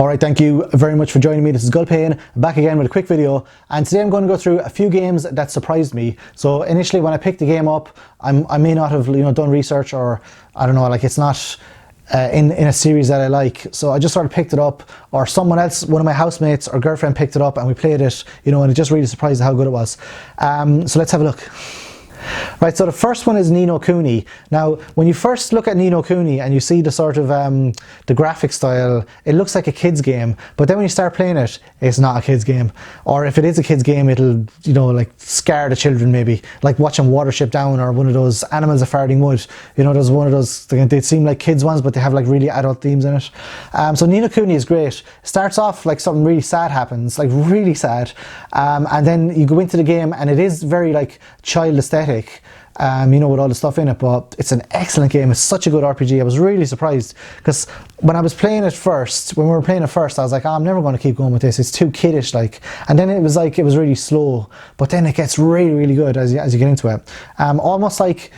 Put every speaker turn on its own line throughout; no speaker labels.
Alright, thank you very much for joining me. This is Gulpane, back again with a quick video, and today I'm going to go through a few games that surprised me. So initially when I picked the game up, I may not have done research, or I don't know, like it's not in a series that I like, so I just sort of picked it up, or someone else, one of my housemates or girlfriend picked it up and we played it, and it just really surprised how good it was. So let's have a look. Right, so the first one is Nino Cooney. Now, when you first look at Nino Cooney and you see the sort of the graphic style, it looks like a kid's game, but then when you start playing it, it's not a kid's game. Or if it is a kid's game, it'll, like scare the children maybe, like watching Watership Down or one of those Animals of Farthing Wood. There's one of those, they seem like kids ones, but they have like really adult themes in it. So Nino Cooney is great. Starts off like something really sad happens, like really sad, and then you go into the game and it is very like child aesthetic. With all the stuff in it, but it's an excellent game. It's such a good RPG. I was really surprised because when I was playing it first, when we were playing it first, I was like, oh, I'm never going to keep going with this. It's too kiddish, like. And then it was really slow, but then it gets really, really good as you get into it. Almost like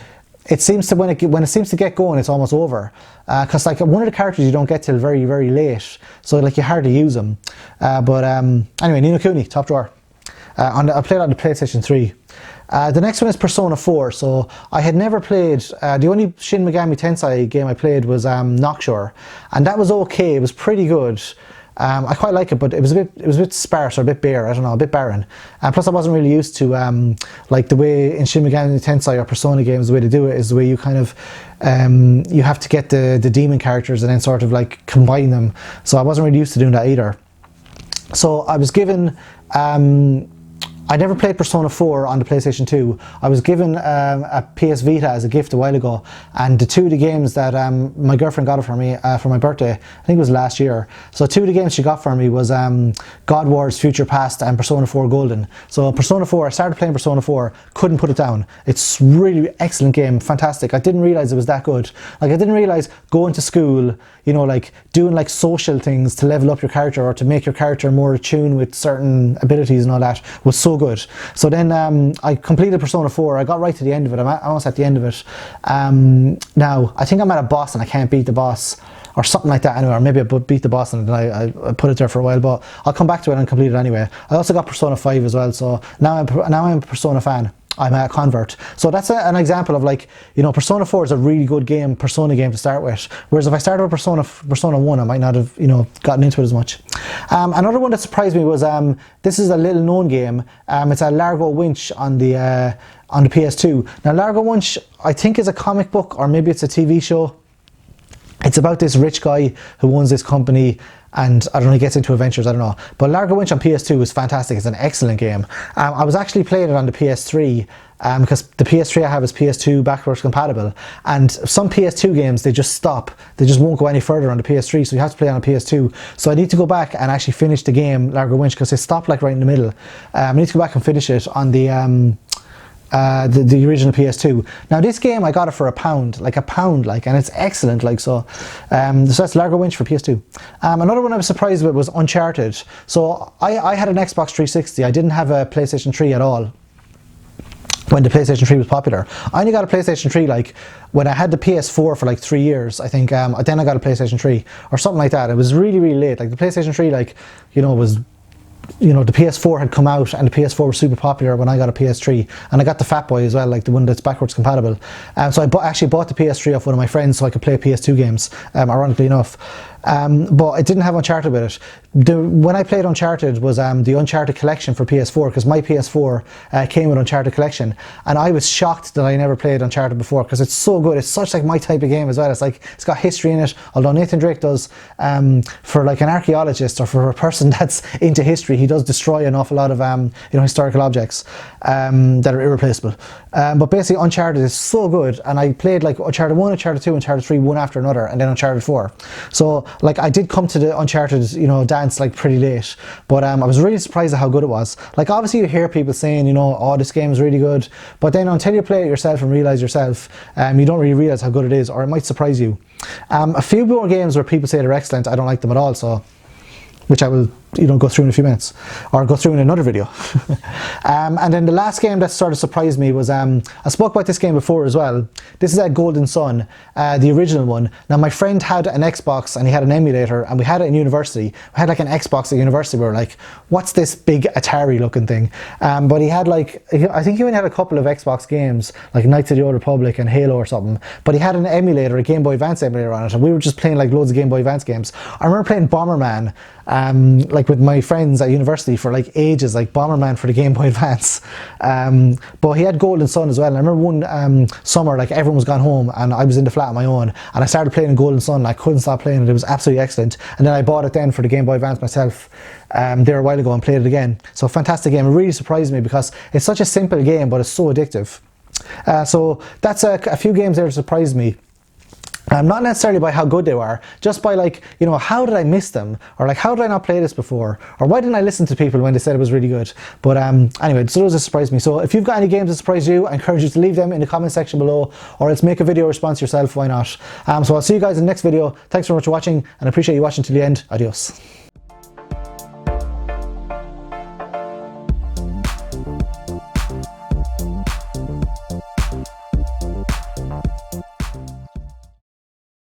it seems to when it seems to get going, it's almost over. Because like one of the characters you don't get till very, very late, so like you hardly use them. Anyway, Nino Cooney, top drawer. I played on the PlayStation 3. The next one is Persona 4. So I had never played, the only Shin Megami Tensei game I played was Nocturne, and that was okay. It was pretty good. I quite like it, but it was a bit sparse or a bit bare. I don't know, a bit barren. And plus, I wasn't really used to like the way in Shin Megami Tensei or Persona games, the way to do it is the way you kind of you have to get the demon characters and then sort of like combine them. So I wasn't really used to doing that either. So I was given. I never played Persona 4 on the PlayStation 2. I was given a PS Vita as a gift a while ago, and the two of the games that my girlfriend got it for me for my birthday, I think it was last year. So two of the games she got for me was God Wars Future Past and Persona 4 Golden. So Persona 4, I started playing Persona 4, couldn't put it down. It's really excellent game, fantastic. I didn't realise it was that good. Like I didn't realise going to school, like doing like social things to level up your character or to make your character more attuned with certain abilities and all that was so good. So then I completed Persona 4. I got right to the end of it. I'm almost at the end of it. Now I think I'm at a boss and I can't beat the boss or something like that anyway, or maybe I beat the boss and I put it there for a while, but I'll come back to it and complete it anyway. I also got Persona 5 as well, so now I'm a Persona fan. I'm a convert. So that's an example of like, Persona 4 is a really good game, Persona game to start with. Whereas if I started with Persona 1, I might not have, gotten into it as much. Another one that surprised me was, this is a little known game. It's a Largo Winch on the PS2. Now Largo Winch, I think is a comic book, or maybe it's a TV show. It's about this rich guy who owns this company, and I don't know, he gets into adventures, I don't know. But Largo Winch on PS2 is fantastic. It's an excellent game. I was actually playing it on the PS3 because the PS3 I have is PS2 backwards compatible. And some PS2 games, they just stop. They just won't go any further on the PS3, so you have to play on a PS2. So I need to go back and actually finish the game, Largo Winch, because it stopped like right in the middle. I need to go back and finish it on the original PS2. Now this game I got it for £1, and it's excellent, so that's Largo Winch for PS2. Another one I was surprised with was Uncharted. So I had an Xbox 360. I didn't have a PlayStation 3 at all when the PlayStation 3 was popular. I only got a PlayStation 3 when I had the PS4 for 3 years, I think. Then I got a PlayStation 3 or something like that. It was really, really late. Like the PlayStation 3 was, the PS4 had come out and the PS4 was super popular when I got a PS3, and I got the Fat Boy as well, like the one that's backwards compatible. So I actually bought the PS3 off one of my friends so I could play PS2 games, ironically enough. But it didn't have Uncharted with it. When I played Uncharted was the Uncharted collection for PS4, because my PS4 came with Uncharted collection, and I was shocked that I never played Uncharted before because it's so good. It's such like my type of game as well. It's got history in it, although Nathan Drake does, for like an archaeologist or for a person that's into history, he does destroy an awful lot of historical objects that are irreplaceable. But basically Uncharted is so good, and I played like Uncharted 1, Uncharted 2, Uncharted 3, one after another, and then Uncharted 4. So I did come to the Uncharted, dance pretty late, but I was really surprised at how good it was. Obviously you hear people saying, oh, this game is really good, but then until you play it yourself and realize yourself, you don't really realize how good it is, or it might surprise you. A few more games where people say they're excellent, I don't like them at all, so which I will go through in a few minutes, or go through in another video. And then the last game that sort of surprised me was, I spoke about this game before as well. This is a Golden Sun, the original one. Now my friend had an Xbox and he had an emulator, and we had it in university. We had like an Xbox at university. We were like, what's this big Atari looking thing? But he had like, I think he only had a couple of Xbox games, like Knights of the Old Republic and Halo or something. But he had an emulator, a Game Boy Advance emulator on it, and we were just playing like loads of Game Boy Advance games. I remember playing Bomberman, like with my friends at university for like ages, like Bomberman for the Game Boy Advance. But he had Golden Sun as well. And I remember one summer, like everyone was gone home and I was in the flat on my own, and I started playing Golden Sun and I couldn't stop playing it. It was absolutely excellent. And then I bought it then for the Game Boy Advance myself there a while ago and played it again. So fantastic game. It really surprised me because it's such a simple game, but it's so addictive. So that's a few games there that surprised me. Not necessarily by how good they were, just by like, how did I miss them? Or like, how did I not play this before? Or why didn't I listen to people when they said it was really good? But anyway, so those that surprised me. So if you've got any games that surprised you, I encourage you to leave them in the comment section below, or else make a video response yourself, why not? So I'll see you guys in the next video. Thanks so much for watching, and I appreciate you watching to the end. Adios.